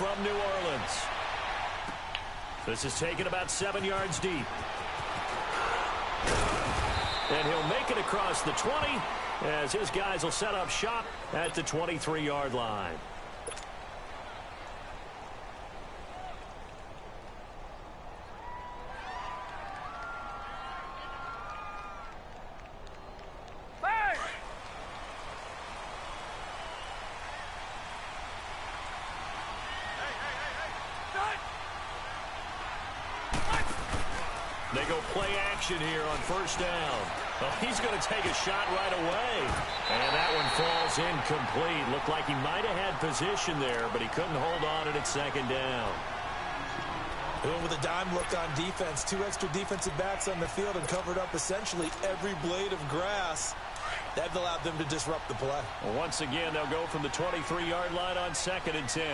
from New Orleans. This is taken about 7 yards deep. And he'll make it across the 20 as his guys will set up shop at the 23-yard line. They go play action here on first down. Well, he's going to take a shot right away. And that one falls incomplete. Looked like he might have had position there, but he couldn't hold on at second down. And with a dime look on defense, 2 extra defensive backs on the field and covered up essentially every blade of grass. That allowed them to disrupt the play. Well, once again, they'll go from the 23-yard line on 2nd and 10.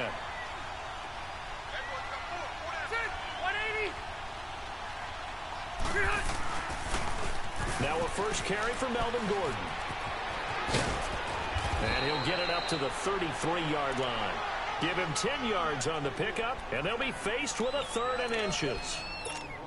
Now a first carry for Melvin Gordon. And he'll get it up to the 33-yard line. Give him 10 yards on the pickup, and they'll be faced with a 3rd and inches.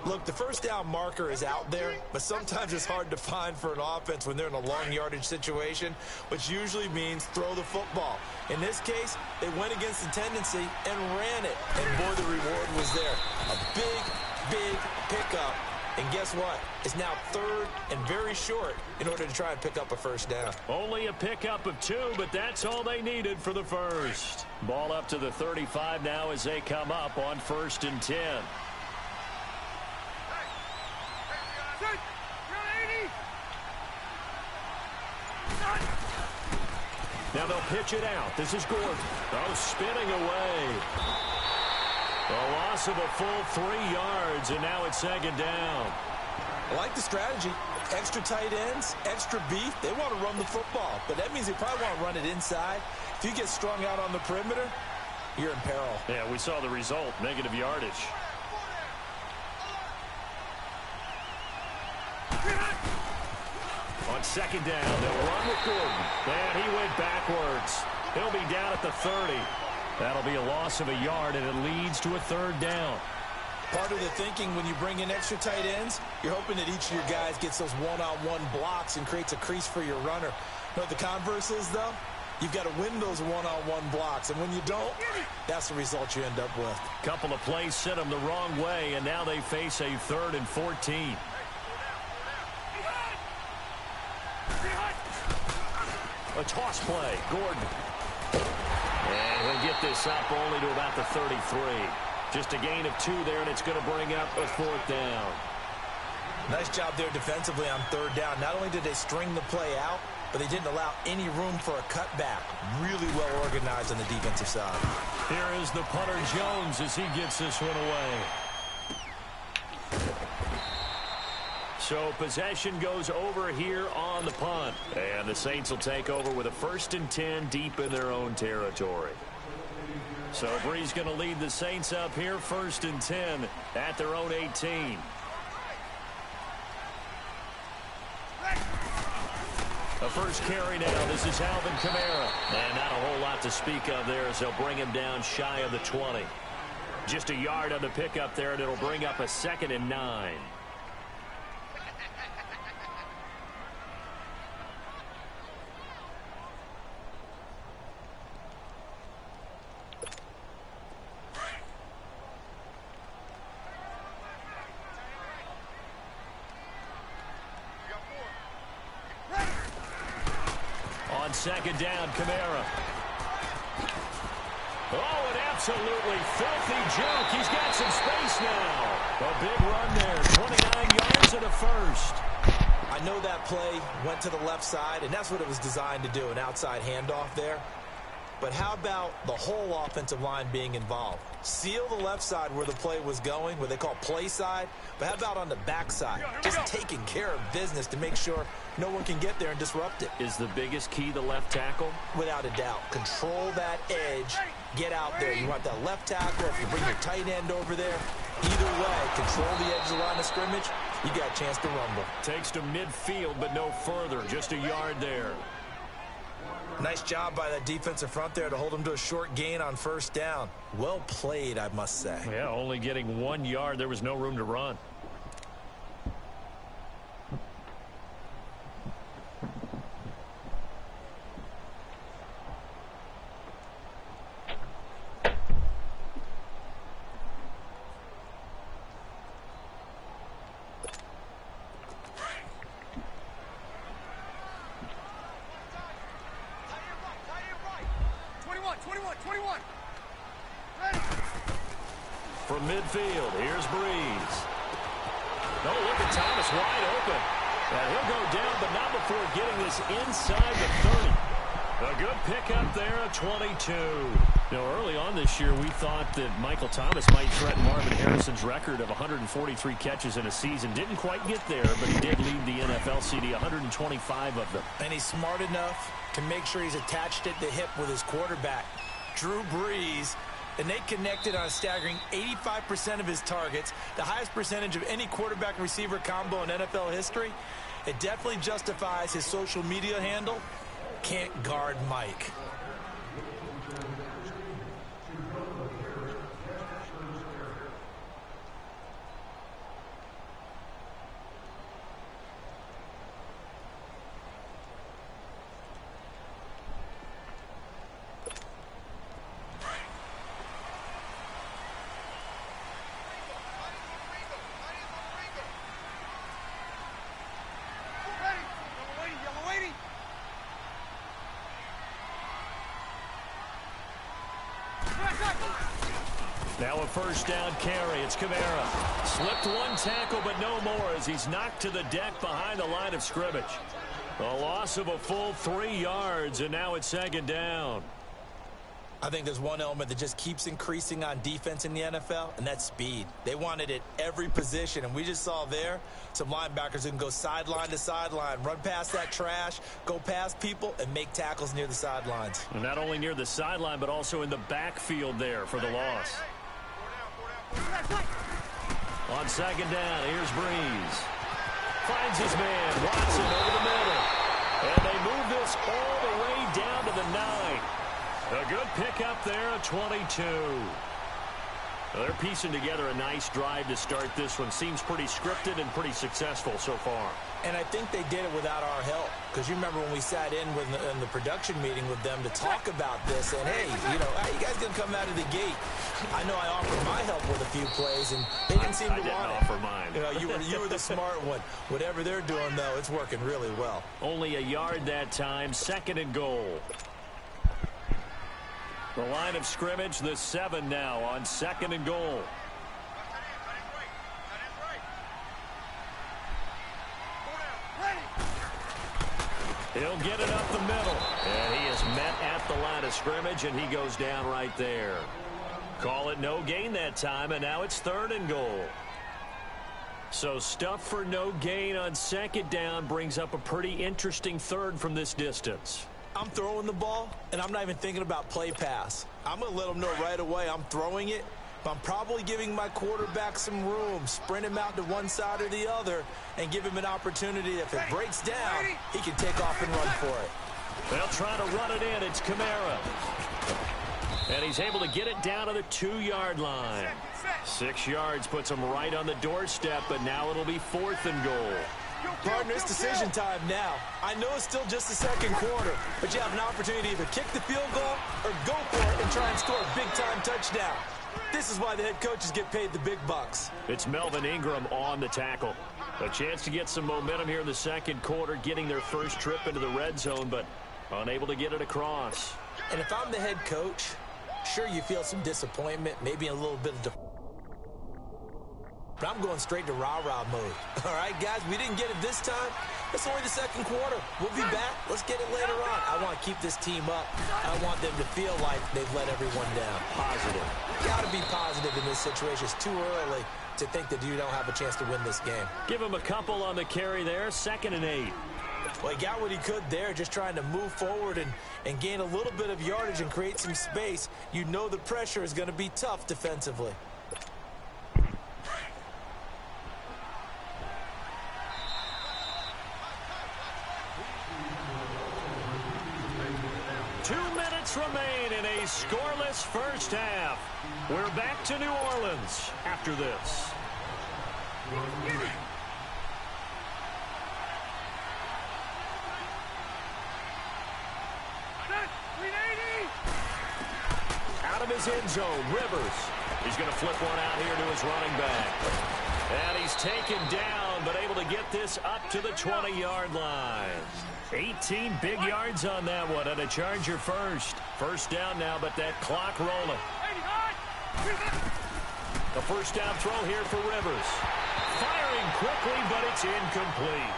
Look, the first down marker is out there, but sometimes it's hard to find for an offense when they're in a long yardage situation, which usually means throw the football. In this case, they went against the tendency and ran it. And boy, the reward was there. A big pickup. And guess what? It's now 3rd and very short in order to try and pick up a first down. Only a pickup of 2, but that's all they needed for the first. Ball up to the 35 now as they come up on 1st and 10. Now they'll pitch it out. This is Gordon. Oh, spinning away. A loss of a full 3 yards, and now it's 2nd down. I like the strategy. Extra tight ends, extra beef. They want to run the football, but that means they probably want to run it inside. If you get strung out on the perimeter, you're in peril. Yeah, we saw the result, negative yardage. On 2nd down, they'll run with Gordon. And he went backwards. He'll be down at the 30. That'll be a loss of a yard, and it leads to a 3rd down. Part of the thinking when you bring in extra tight ends, you're hoping that each of your guys gets those one-on-one blocks and creates a crease for your runner. You know what the converse is, though? You've got to win those one-on-one blocks, and when you don't, that's the result you end up with. Couple of plays sent them the wrong way, and now they face a 3rd and 14. A toss play, Gordon. And he'll get this up only to about the 33. Just a gain of 2 there, and it's going to bring up a 4th down. Nice job there defensively on 3rd down. Not only did they string the play out, but they didn't allow any room for a cutback. Really well organized on the defensive side. Here is the punter Jones as he gets this one away. So possession goes over here on the punt. And the Saints will take over with a 1st and 10 deep in their own territory. So Bree's going to lead the Saints up here 1st and 10 at their own 18. A first carry now. This is Alvin Kamara. And not a whole lot to speak of there as they'll bring him down shy of the 20. Just a yard on the pickup there, and it'll bring up a 2nd and 9. On 2nd down, Kamara. Oh, an absolutely filthy juke. He's got some space now. A big run there, 29 yards and a 1st. I know that play went to the left side, and that's what it was designed to do, an outside handoff there. But how about the whole offensive line being involved? Seal the left side where the play was going, what they call play side. But how about on the back side? Just taking care of business to make sure no one can get there and disrupt it. Is the biggest key the left tackle? Without a doubt. Control that edge. Get out there. You want that left tackle. If you bring your tight end over there, either way, control the edge of the line of scrimmage, you got a chance to rumble. Takes to midfield, but no further. Just a yard there. Nice job by that defensive front there to hold him to a short gain on first down. Well played, I must say. Yeah, only getting 1 yard. There was no room to run. From midfield, here's Breeze. Oh, look at Thomas wide open. And he'll go down, but not before getting this inside the 30. A good pickup there at 22. You know, early on this year, we thought that Michael Thomas might threaten Marvin Harrison's record of 143 catches in a season. Didn't quite get there, but he did lead the NFL CD, 125 of them. And he's smart enough to make sure he's attached at the hip with his quarterback, Drew Brees. And they connected on a staggering 85% of his targets, the highest percentage of any quarterback-receiver combo in NFL history. It definitely justifies his social media handle, Can't Guard Mike. Now a first down carry. It's Kamara. Slipped one tackle, but no more as he's knocked to the deck behind the line of scrimmage. A loss of a full 3 yards, and now it's second down. I think there's one element that just keeps increasing on defense in the NFL, and that's speed. They want it at every position, and we just saw there some linebackers who can go sideline to sideline, run past that trash, go past people, and make tackles near the sidelines. And not only near the sideline, but also in the backfield there for the loss. On second down, here's Breeze. Finds his man, Watson over the middle. And they move this all the way down to the 9. A good pickup there at 22. Well, they're piecing together a nice drive to start this one. Seems pretty scripted and pretty successful so far. And I think they did it without our help. Because you remember when we sat in the production meeting with them to talk about this. And, hey, you guys going to come out of the gate. I know I offered my help with a few plays, and they didn't seem to want it. I didn't offer mine. You were the smart one. Whatever they're doing, though, it's working really well. Only a yard that time. Second and goal. The line of scrimmage, the 7 now on second and goal. He'll get it up the middle. And he is met at the line of scrimmage, and he goes down right there. Call it no gain that time, and now it's third and goal. So stuff for no gain on second down brings up a pretty interesting third from this distance. I'm throwing the ball, and I'm not even thinking about play pass. I'm going to let them know right away I'm throwing it, but I'm probably giving my quarterback some room, sprint him out to one side or the other, and give him an opportunity. If it breaks down, he can take off and run for it. They'll try to run it in. It's Kamara. And he's able to get it down to the 2-yard line. 6 yards puts him right on the doorstep, but now it'll be fourth and goal. Partner, it's decision time now. I know it's still just the second quarter, but you have an opportunity to either kick the field goal or go for it and try and score a big-time touchdown. This is why the head coaches get paid the big bucks. It's Melvin Ingram on the tackle. A chance to get some momentum here in the second quarter, getting their first trip into the red zone, but unable to get it across. And if I'm the head coach, sure you feel some disappointment, maybe a little bit of but I'm going straight to rah-rah mode. All right, guys, we didn't get it this time. It's only the second quarter. We'll be back. Let's get it later on. I want to keep this team up. I want them to feel like they've let everyone down. Positive. Got to be positive in this situation. It's too early to think that you don't have a chance to win this game. Give him a couple on the carry there. 2nd and 8. Well, he got what he could there, just trying to move forward and gain a little bit of yardage and create some space. You know the pressure is going to be tough defensively. scoreless first half. We're back to New Orleans after this. Out of his end zone, Rivers. He's going to flip one out here to his running back. And he's taken down, but able to get this up to the 20-yard line. 18 big yards on that one, and a Charger first. First down now, but that clock rolling. A first down throw here for Rivers. Firing quickly, but it's incomplete.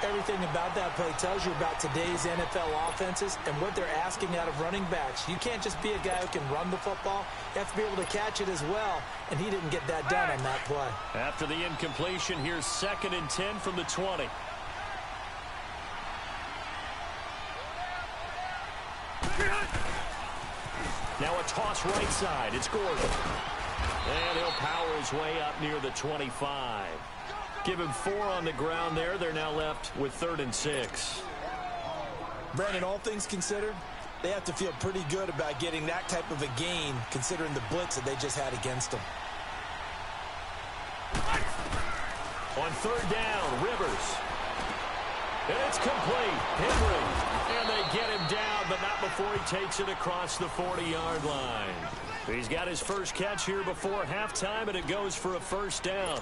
Everything about that play tells you about today's NFL offenses and what they're asking out of running backs. You can't just be a guy who can run the football. You have to be able to catch it as well, and he didn't get that done on that play. After the incompletion, here's 2nd and 10 from the 20. Now a toss right side. It's Gordon. And he'll power his way up near the 25. Give him 4 on the ground there. They're now left with 3rd and 6. Brandon, all things considered, they have to feel pretty good about getting that type of a gain considering the blitz that they just had against them. On 3rd down, Rivers. And it's complete. Henry. And they get him down, but not before he takes it across the 40-yard line. He's got his first catch here before halftime, and it goes for a first down.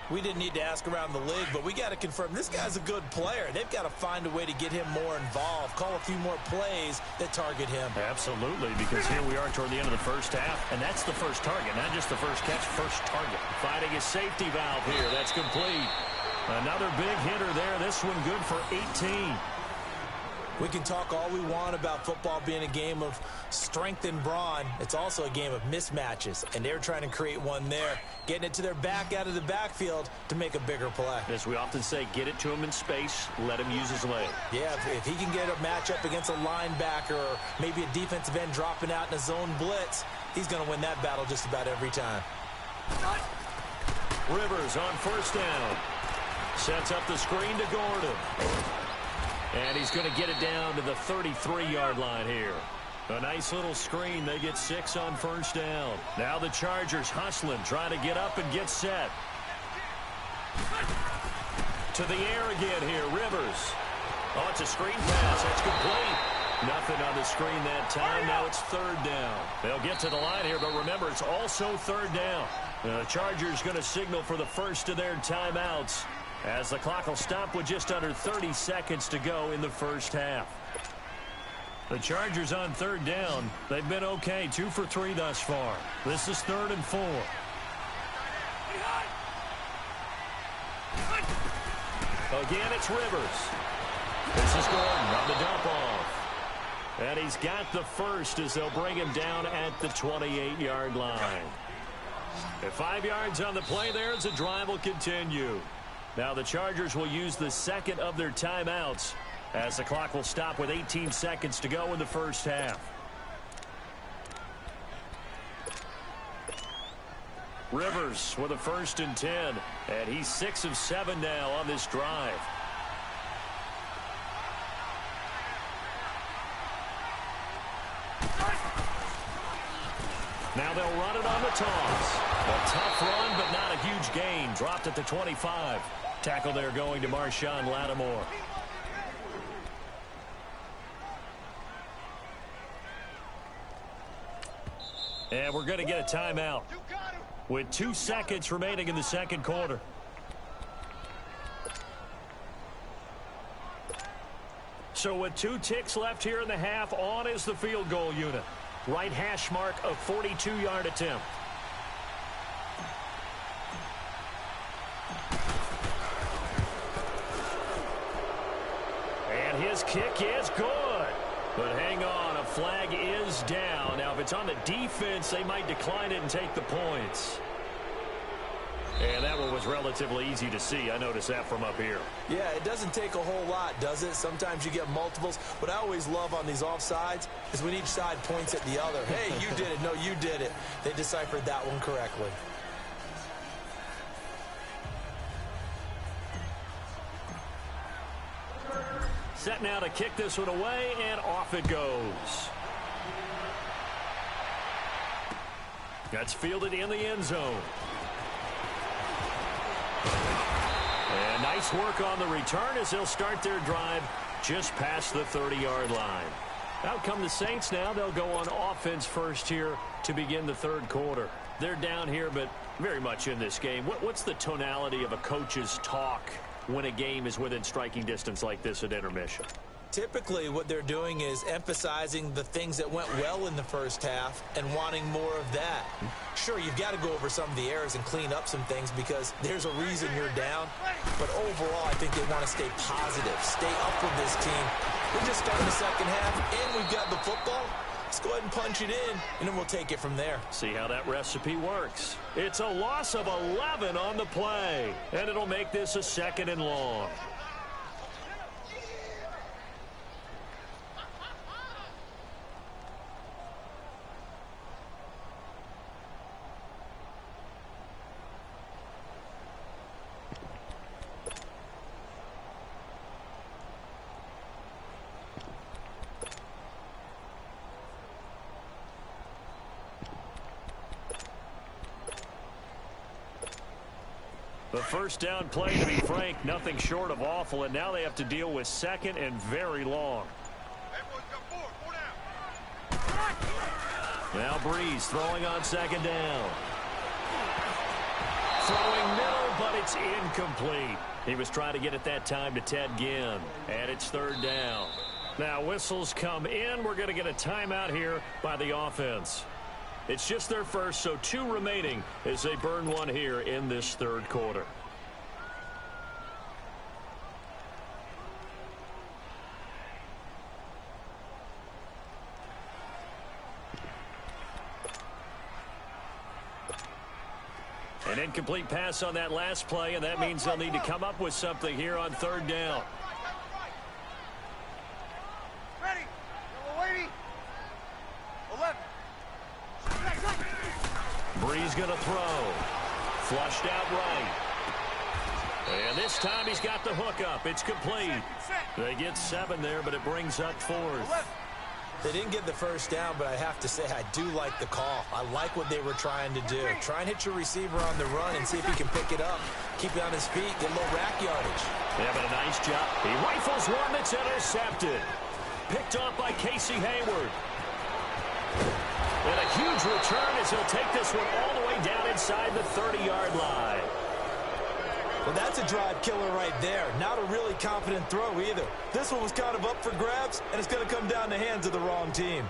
We didn't need to ask around the league, but we got to confirm this guy's a good player. They've got to find a way to get him more involved, call a few more plays that target him. Absolutely, because here we are toward the end of the first half, and that's the first target, not just the first catch, first target. Finding his safety valve here. That's complete. Another big hitter there. This one good for 18. We can talk all we want about football being a game of strength and brawn. It's also a game of mismatches, and they're trying to create one there, getting it to their back out of the backfield to make a bigger play. As we often say, get it to him in space, let him use his leg. Yeah, if he can get a matchup against a linebacker or maybe a defensive end dropping out in a zone blitz, he's going to win that battle just about every time. Rivers on first down. Sets up the screen to Gordon. And he's going to get it down to the 33-yard line here. A nice little screen. They get 6 on first down. Now the Chargers hustling, trying to get up and get set. To the air again here, Rivers. Oh, it's a screen pass. That's complete. Nothing on the screen that time. Now it's 3rd down. They'll get to the line here, but remember, it's also 3rd down. The Chargers going to signal for the first of their timeouts, as the clock will stop with just under 30 seconds to go in the first half. The Chargers on 3rd down. They've been okay, 2 for 3 thus far. This is 3rd and 4. Again, it's Rivers. This is Gordon on the dump off. And he's got the first as they'll bring him down at the 28-yard line. At 5 yards on the play there as the drive will continue. Now the Chargers will use the second of their timeouts as the clock will stop with 18 seconds to go in the first half. Rivers with a 1st and 10, and he's 6 of 7 now on this drive. Now they'll run it on the toss. A tough run, but not a huge gain. Dropped at the 25. Tackle there going to Marshawn Lattimore. And we're going to get a timeout with 2 seconds remaining in the second quarter. So with 2 ticks left here in the half, on is the field goal unit. Right hash mark of 42-yard attempt. And his kick is good. But hang on, a flag is down. Now, if it's on the defense, they might decline it and take the points. And that one was relatively easy to see. I noticed that from up here. Yeah, it doesn't take a whole lot, does it? Sometimes you get multiples. What I always love on these offsides is when each side points at the other. Hey, you did it. No, you did it. They deciphered that one correctly. Set now to kick this one away, and off it goes. That's fielded in the end zone. And nice work on the return as they'll start their drive just past the 30-yard line. Out come the Saints now. They'll go on offense first here to begin the third quarter. They're down here, but very much in this game. What's the tonality of a coach's talk when a game is within striking distance like this at intermission? Typically, what they're doing is emphasizing the things that went well in the first half and wanting more of that. Sure, you've got to go over some of the errors and clean up some things because there's a reason you're down. But overall, I think they want to stay positive, stay up with this team. We're just starting the second half, and we've got the football. Let's go ahead and punch it in, and then we'll take it from there. See how that recipe works. It's a loss of 11 on the play, and it'll make this a 2nd and long. The first down play, to be frank, nothing short of awful, and now they have to deal with 2nd and very long. Now Breeze throwing on 2nd down. Throwing middle, but it's incomplete. He was trying to get it that time to Ted Ginn, and it's 3rd down. Now whistles come in. We're going to get a timeout here by the offense. It's just their first, so 2 remaining as they burn one here in this third quarter. An incomplete pass on that last play, and that means they'll need to come up with something here on 3rd down. Ready. 11. Breeze going to throw. Flushed out right. And this time he's got the hook up. It's complete. They get 7 there, but it brings up 4th. They didn't get the first down, but I have to say I do like the call. I like what they were trying to do. Try and hit your receiver on the run and see if he can pick it up. Keep it on his feet, get a little rack yardage. Yeah, but a nice job. He rifles one that's intercepted. Picked off by Casey Hayward. And a huge return as he'll take this one all the way down inside the 30-yard line. Well, that's a drive killer right there. Not a really confident throw either. This one was kind of up for grabs, and it's going to come down the hands of the wrong team.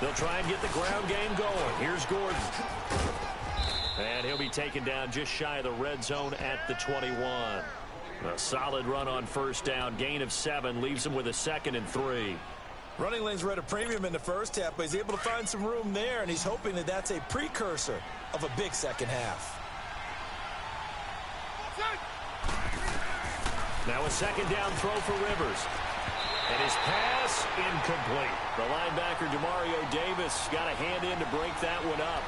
They'll try and get the ground game going. Here's Gordon. And he'll be taken down just shy of the red zone at the 21. A solid run on first down. Gain of 7 leaves him with a 2nd and 3. Running lanes were at a premium in the first half, but he's able to find some room there, and he's hoping that that's a precursor of a big second half. Now a 2nd down throw for Rivers. And his pass incomplete. The linebacker, Demario Davis, got a hand in to break that one up.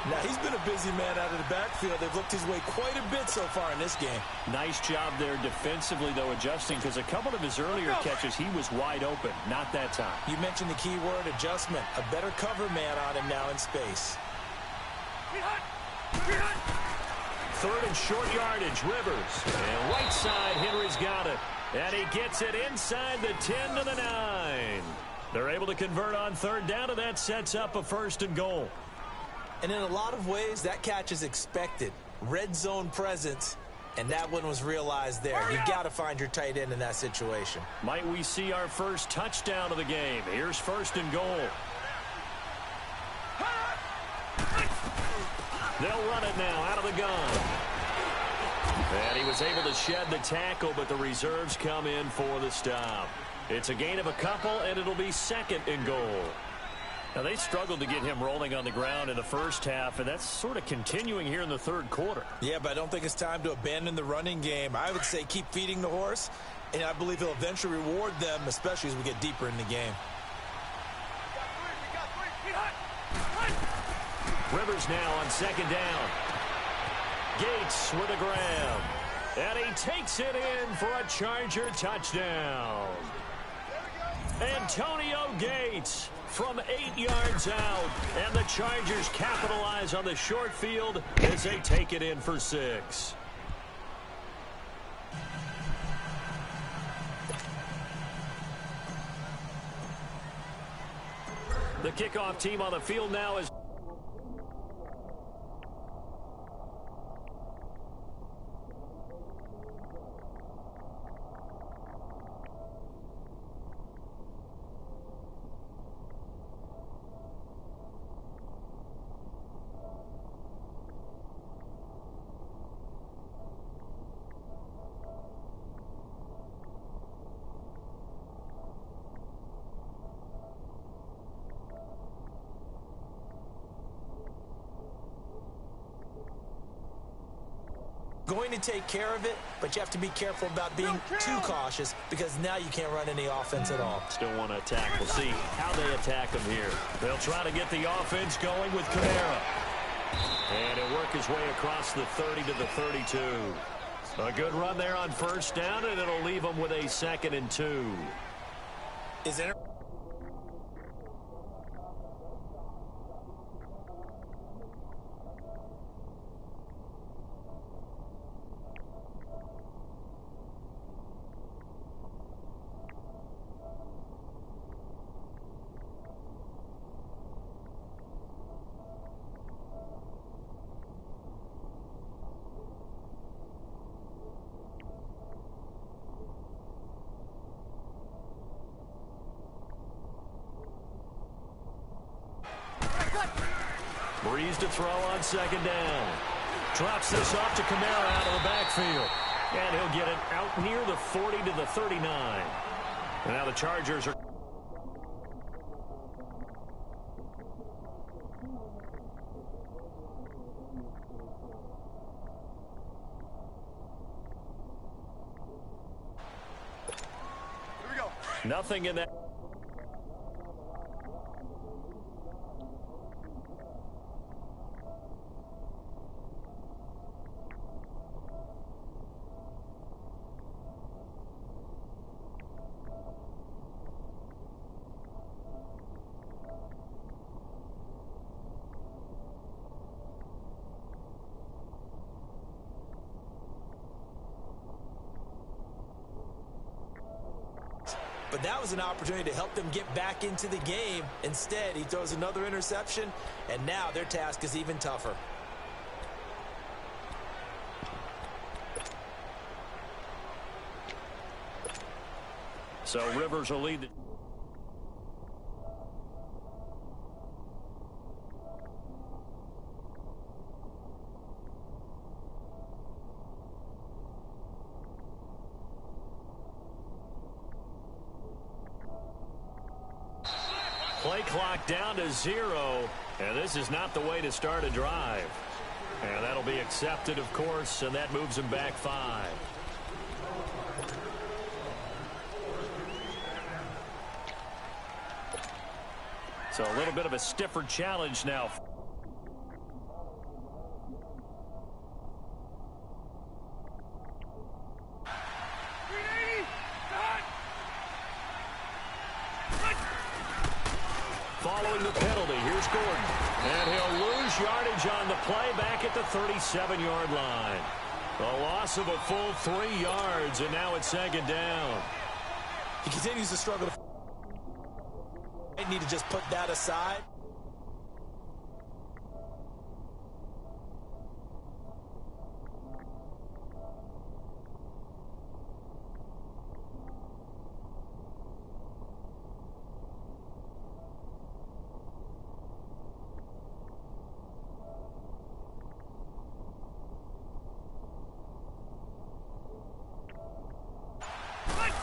Now, he's been a busy man out of the backfield. They've looked his way quite a bit so far in this game. Nice job there defensively, though, adjusting, because a couple of his earlier catches, he was wide open. Not that time. You mentioned the key word, adjustment. A better cover man on him now in space. 3rd and short yardage, Rivers. And right side, Henry's got it. And he gets it inside the 10 to the 9. They're able to convert on 3rd down, and that sets up a 1st and goal. And in a lot of ways, that catch is expected. Red zone presence, and that one was realized there. You've got to find your tight end in that situation. Might we see our first touchdown of the game? Here's 1st and goal. They'll run it now out of the gun. And he was able to shed the tackle, but the reserves come in for the stop. It's a gain of a couple, and it'll be 2nd and goal. Now, they struggled to get him rolling on the ground in the first half, and that's sort of continuing here in the third quarter. Yeah, but I don't think it's time to abandon the running game. I would say keep feeding the horse, and I believe he'll eventually reward them, especially as we get deeper in the game. Rivers now on second down. Gates with a grab. And he takes it in for a Charger touchdown. Antonio Gates from 8 yards out. And the Chargers capitalize on the short field as they take it in for 6. The kickoff team on the field now is going to take care of it, but you have to be careful about being too cautious because now you can't run any offense at all. Still want to attack. We'll see how they attack him here. They'll try to get the offense going with Kamara. And he'll work his way across the 30 to the 32. A good run there on first down, and it'll leave him with a 2nd and 2. Is it? Breeze to throw on second down. Drops this off to Kamara out of the backfield. And he'll get it out near the 40 to the 39. And now the Chargers are... Here we go. Nothing in that... But that was an opportunity to help them get back into the game. Instead, he throws another interception, and now their task is even tougher. So Rivers will lead the... Play clock down to 0, and this is not the way to start a drive. And that'll be accepted, of course, and that moves him back 5. So a little bit of a stiffer challenge now. Following the penalty, here's Gordon. And he'll lose yardage on the play back at the 37-yard line. A loss of a full 3 yards, and now it's second down. He continues to struggle. They need to just put that aside.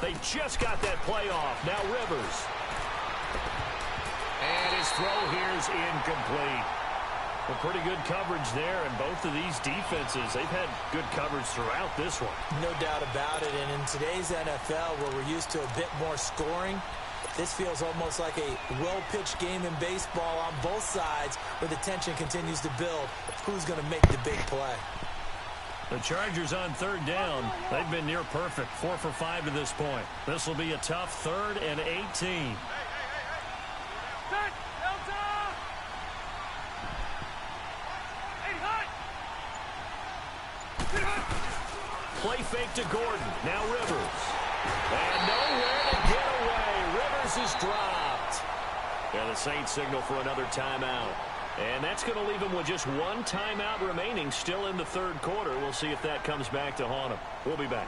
They just got that play off. Now Rivers. And his throw here's incomplete. Well, pretty good coverage there, and both of these defenses, they've had good coverage throughout this one. No doubt about it, and in today's NFL, where we're used to a bit more scoring, this feels almost like a well-pitched game in baseball on both sides where the tension continues to build. Who's going to make the big play? The Chargers on third down. They've been near perfect, 4 for 5 to this point. This will be a tough 3rd and 18. Play fake to Gordon. Now Rivers. And nowhere to get away. Rivers is dropped. And the Saints signal for another timeout. And that's going to leave them with just one timeout remaining still in the 3rd quarter. We'll see if that comes back to haunt them. We'll be back.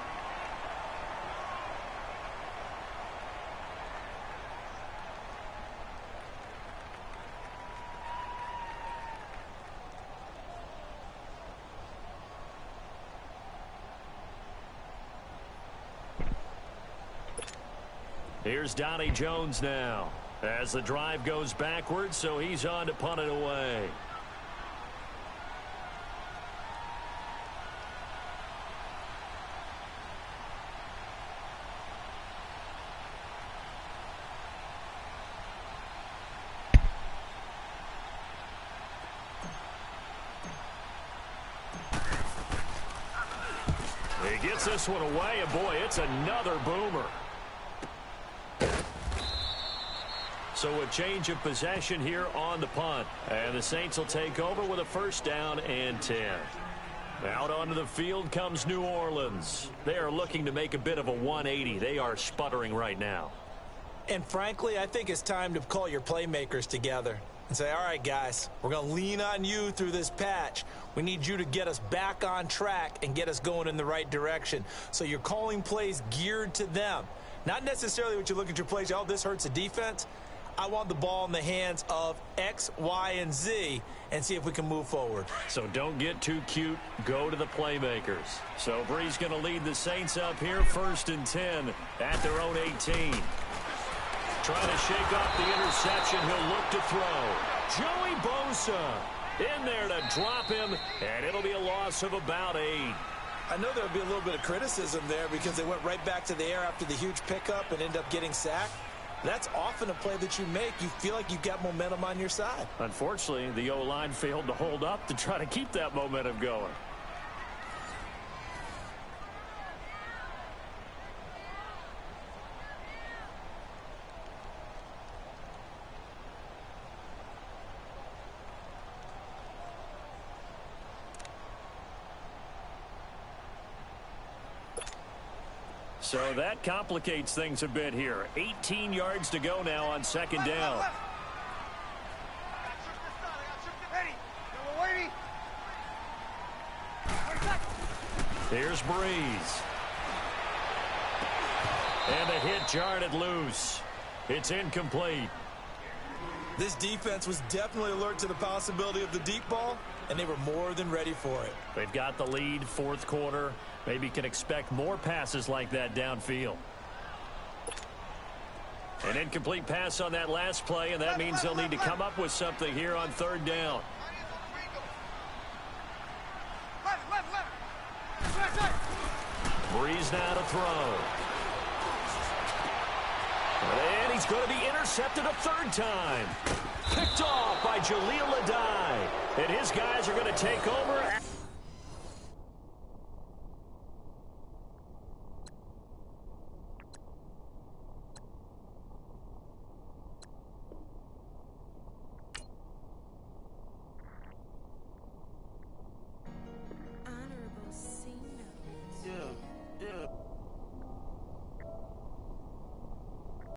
Here's Donnie Jones now as the drive goes backwards, so he's on to punt it away. He gets this one away, and boy, it's another boomer. So a change of possession here on the punt. And the Saints will take over with a 1st down and 10. Out onto the field comes New Orleans. They are looking to make a bit of a 180. They are sputtering right now. And frankly, I think it's time to call your playmakers together and say, all right, guys, we're going to lean on you through this patch. We need you to get us back on track and get us going in the right direction. So you're calling plays geared to them. Not necessarily what you look at your plays, oh, this hurts the defense. I want the ball in the hands of X, Y, and Z and see if we can move forward. So don't get too cute. Go to the playmakers. So Bree's going to lead the Saints up here 1st and 10 at their own 18. Trying to shake off the interception. He'll look to throw. Joey Bosa in there to drop him, and it'll be a loss of about 8. I know there'll be a little bit of criticism there because they went right back to the air after the huge pickup and ended up getting sacked. That's often a play that you make. You feel like you've got momentum on your side. Unfortunately, the O-line failed to hold up to try to keep that momentum going. So that complicates things a bit here. 18 yards to go now on 2nd down. Here's Breeze. And the hit jarred it loose. It's incomplete. This defense was definitely alert to the possibility of the deep ball, and they were more than ready for it. They've got the lead, 4th quarter. Maybe can expect more passes like that downfield. An incomplete pass on that last play, and that means they'll need to come up with something here on 3rd down. Breeze now to throw. And he's going to be intercepted a 3rd time. Picked off by Jaleel Adai. And his guys are going to take over.